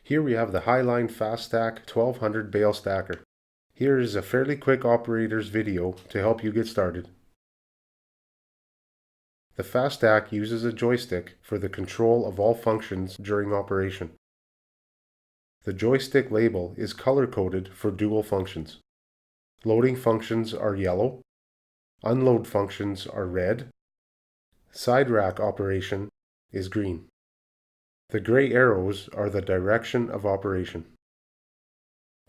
Here we have the Highline FaStack 1200 bale stacker. Here is a fairly quick operator's video to help you get started. The FaStack uses a joystick for the control of all functions during operation. The joystick label is color-coded for dual functions. Loading functions are yellow, unload functions are red, side rack operation is green. The gray arrows are the direction of operation.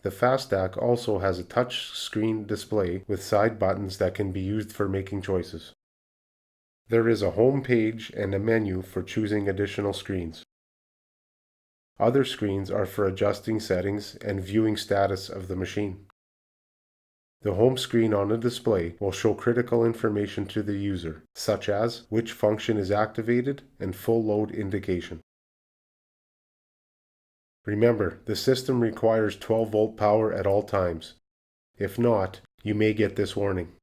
The FaStack also has a touch screen display with side buttons that can be used for making choices. There is a home page and a menu for choosing additional screens. Other screens are for adjusting settings and viewing status of the machine. The home screen on a display will show critical information to the user, such as which function is activated and full load indication. Remember, the system requires 12-volt power at all times. If not, you may get this warning.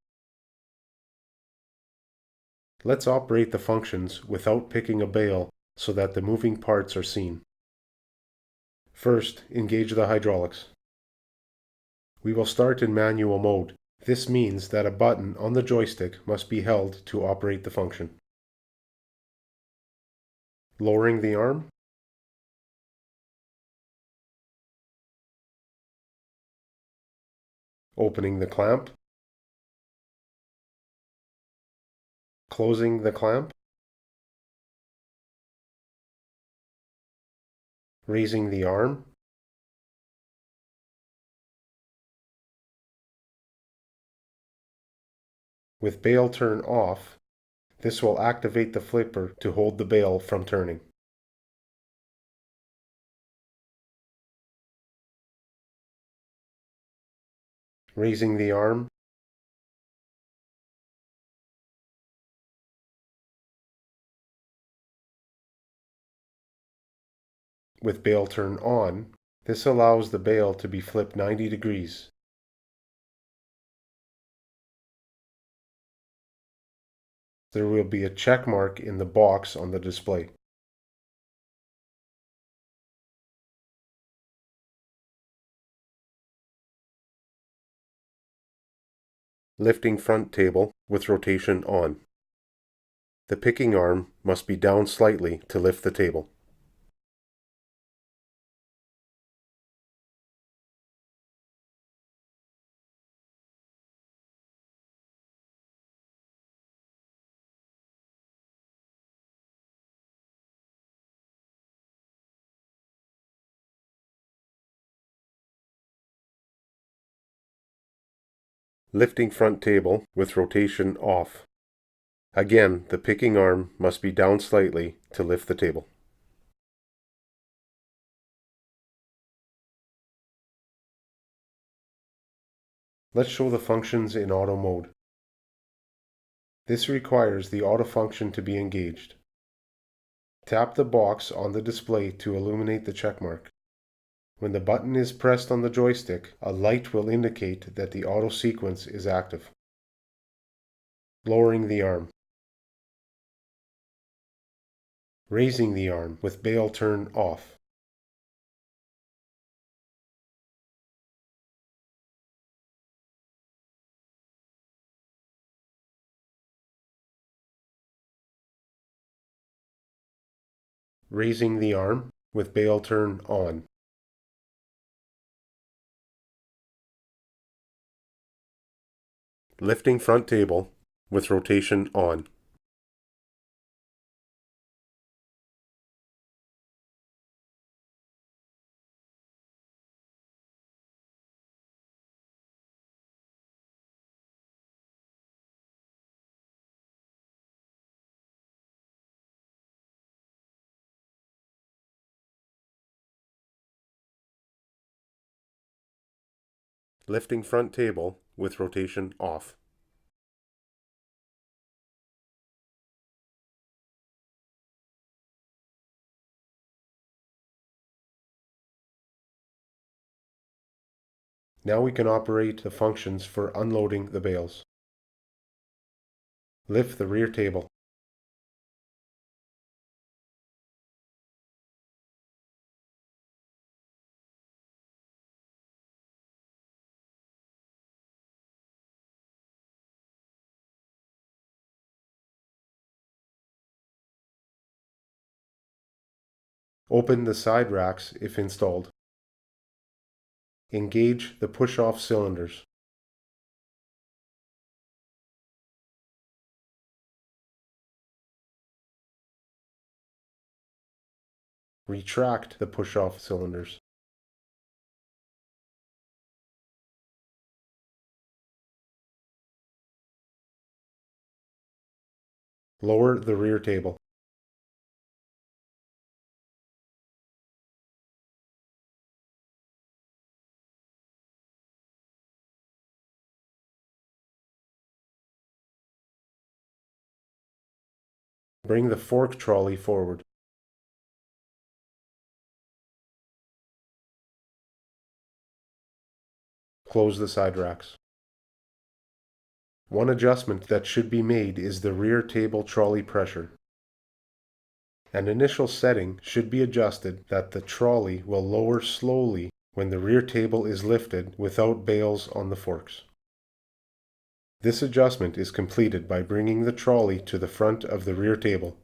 Let's operate the functions without picking a bale so that the moving parts are seen. First, engage the hydraulics. We will start in manual mode. This means that a button on the joystick must be held to operate the function. Lowering the arm. Opening the clamp. Closing the clamp. Raising the arm. With bale turn off, this will activate the flipper to hold the bale from turning. Raising the arm. With bale turn on, this allows the bale to be flipped 90 degrees. There will be a check mark in the box on the display. Lifting front table with rotation on. The picking arm must be down slightly to lift the table. Lifting front table with rotation off. Again, the picking arm must be down slightly to lift the table. Let's show the functions in auto mode. This requires the auto function to be engaged. Tap the box on the display to illuminate the checkmark. When the button is pressed on the joystick, a light will indicate that the auto sequence is active. Lowering the arm. Raising the arm with bale turn off. Raising the arm with bale turn on. Lifting front table with rotation on. Lifting front table with rotation off. Now we can operate the functions for unloading the bales. Lift the rear table. Open the side racks if installed. Engage the push-off cylinders. Retract the push-off cylinders. Lower the rear table. Bring the fork trolley forward. Close the side racks. One adjustment that should be made is the rear table trolley pressure. An initial setting should be adjusted that the trolley will lower slowly when the rear table is lifted without bales on the forks. This adjustment is completed by bringing the trolley to the front of the rear table.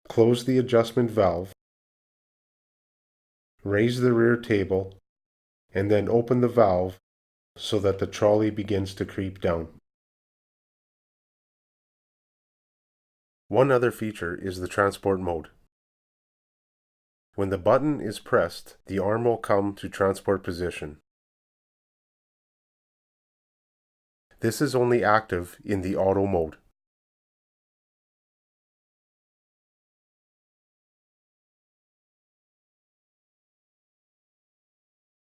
Close the adjustment valve, raise the rear table, and then open the valve so that the trolley begins to creep down. One other feature is the transport mode. When the button is pressed, the arm will come to transport position. This is only active in the auto mode.